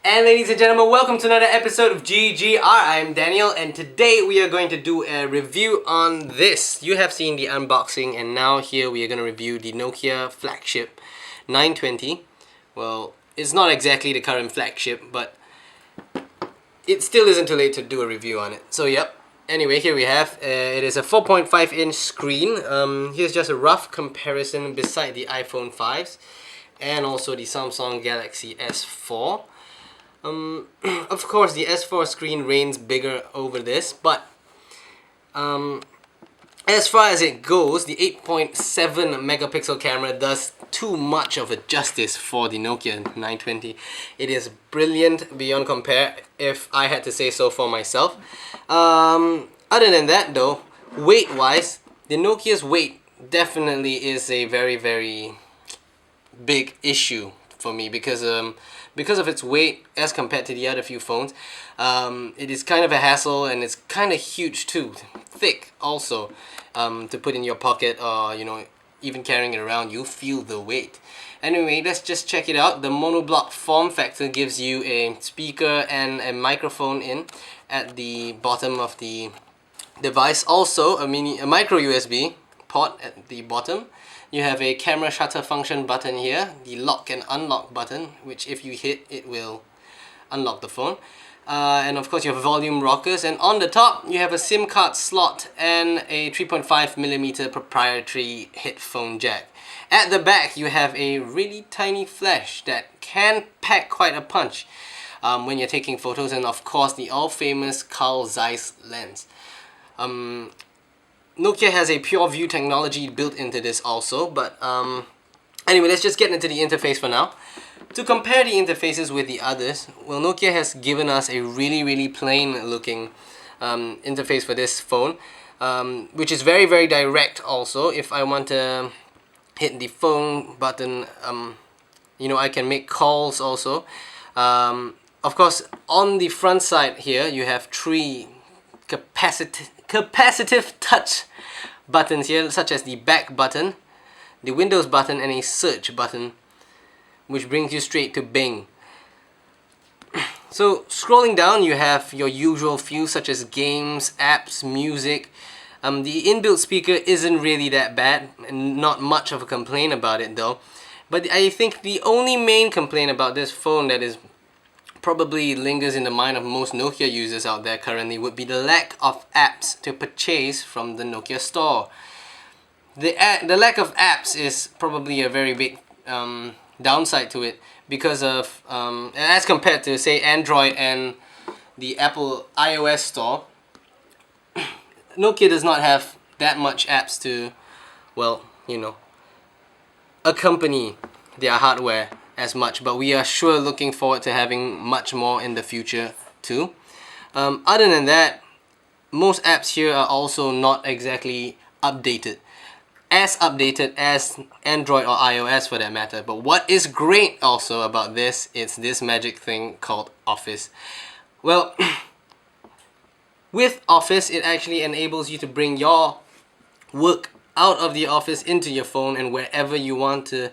And ladies and gentlemen, welcome to another episode of GGR. I'm Daniel, and today we are going to do a review on this. You have seen the unboxing, and now here we are going to review the Nokia flagship 920. Well, it's not exactly the current flagship, but it still isn't too late to do a review on it. So yep. Anyway, here we have, it is a 4.5 inch screen. Here's just a rough comparison beside the iPhone 5s and also the Samsung Galaxy S4. Of course, the S4 screen reigns bigger over this, but as far as it goes, the 8.7 megapixel camera does too much of a justice for the Nokia 920. It is brilliant beyond compare, if I had to say so for myself. Other than that though, weight-wise, the Nokia's weight definitely is a very, very big issue for me because of its weight as compared to the other few phones. It is kind of a hassle, and it's kind of huge too, thick also, to put in your pocket, or even carrying it around. You feel the weight. Anyway, let's just check it out. The monoblock form factor gives you a speaker and a microphone in at the bottom of the device. Also a micro USB port at the bottom. You have a camera shutter function button here, the lock and unlock button, which if you hit, it will unlock the phone. And of course you have volume rockers, and on the top you have a SIM card slot and a 3.5mm proprietary headphone jack. At the back you have a really tiny flash that can pack quite a punch when you're taking photos, and of course the all-famous Carl Zeiss lens. Nokia has a pure view technology built into this also, but anyway, let's just get into the interface for now. To compare the interfaces with the others, well, Nokia has given us a really plain looking interface for this phone, which is very, very direct also. If I want to hit the phone button, I can make calls also. Of course, on the front side here, you have three capacitive touch buttons here, such as the back button, the Windows button, and a search button, which brings you straight to Bing. So scrolling down, you have your usual few such as games, apps, music. The inbuilt speaker isn't really that bad, and not much of a complaint about it though. But I think the only main complaint about this phone that is probably lingers in the mind of most Nokia users out there currently would be the lack of apps to purchase from the Nokia store. The lack of apps is probably a very big downside to it, because of as compared to say Android and the Apple iOS store, Nokia does not have that much apps to, accompany their hardware as much, but we are sure looking forward to having much more in the future too. Other than that, most apps here are also not exactly updated as Android or iOS for that matter. But what is great also about this is this magic thing called Office. Well, with Office, it actually enables you to bring your work out of the office into your phone and wherever you want to,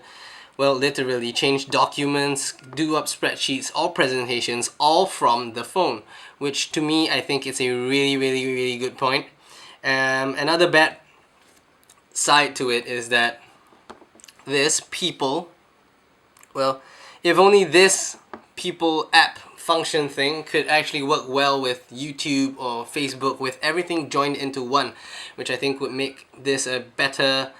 well, literally change documents, do up spreadsheets or presentations, all from the phone, which to me, I think it's a really good point. Another bad side to it is that this People, well, if only this People app function thing could actually work well with YouTube or Facebook, with everything joined into one, which I think would make this a better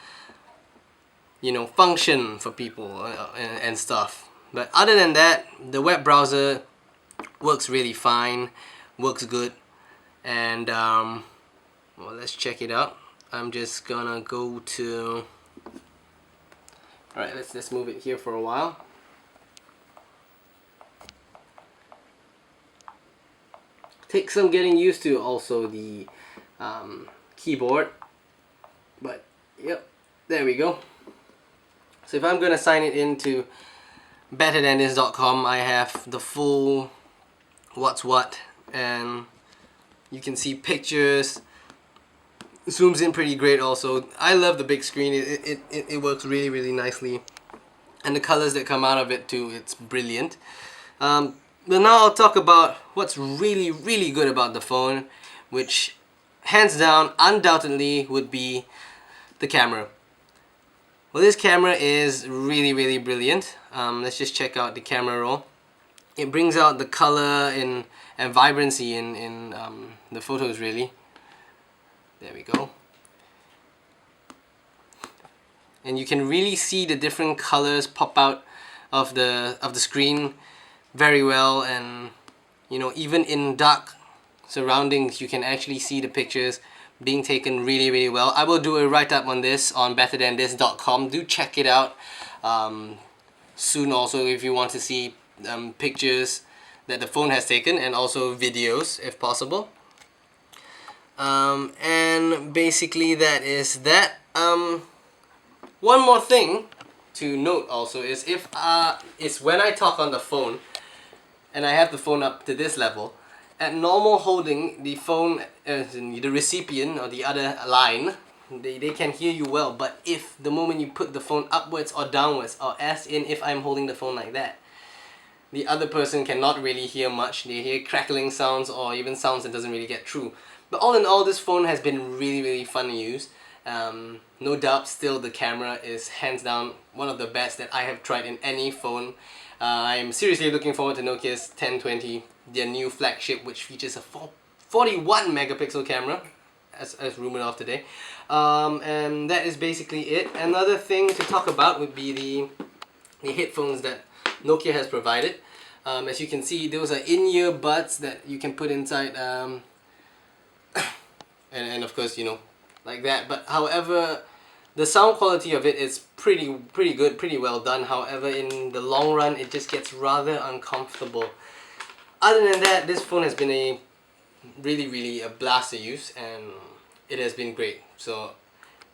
function for people and stuff. But other than that, the web browser works really fine, works good, and well, let's check it out. I'm just gonna go to, alright, let's move it here for a while. Takes some getting used to also, the keyboard, but yep, there we go. So if I'm gonna sign it into betterthanthis.com, I have the full what's what, and you can see pictures, zooms in pretty great also. I love the big screen, it works really nicely, and the colors that come out of it too, it's brilliant. But now I'll talk about what's really good about the phone, which hands down, undoubtedly would be the camera. Well, this camera is really brilliant. Let's just check out the camera roll. It brings out the color and vibrancy in the photos, really. There we go. And you can really see the different colors pop out of the screen very well, and you know, even in dark surroundings you can actually see the pictures being taken really well. I will do a write-up on this on betterthanthis.com. Do check it out soon also if you want to see pictures that the phone has taken, and also videos if possible. And basically that is that. One more thing to note also is when I talk on the phone and I have the phone up to this level, at normal holding the phone, the recipient or the other line, they can hear you well. But if the moment you put the phone upwards or downwards, or as in if I'm holding the phone like that, the other person cannot really hear much. They hear crackling sounds or even sounds that doesn't really get through. But all in all, this phone has been really fun to use. No doubt still the camera is hands down one of the best that I have tried in any phone. I am seriously looking forward to Nokia's 1020, their new flagship, which features a 41 megapixel camera, as rumored of today. And that is basically it. Another thing to talk about would be the headphones that Nokia has provided. As you can see, those are in-ear buds that you can put inside, and of course, you know, like that. But however, the sound quality of it is pretty good, pretty well done. However, in the long run, it just gets rather uncomfortable. Other than that, this phone has been a really a blast to use, and it has been great. So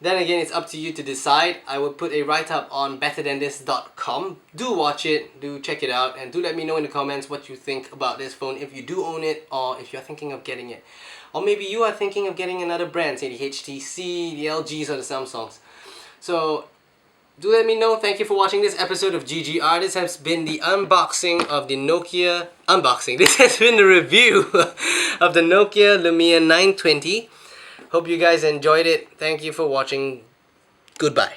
then again, it's up to you to decide. I will put a write-up on betterthanthis.com. Do watch it, do check it out, and do let me know in the comments what you think about this phone, if you do own it or if you're thinking of getting it. Or maybe you are thinking of getting another brand, say the HTC, the LGs or the Samsungs. So do let me know. Thank you for watching this episode of GGR. This has been the unboxing of the Nokia... This has been the review of the Nokia Lumia 920. Hope you guys enjoyed it. Thank you for watching. Goodbye.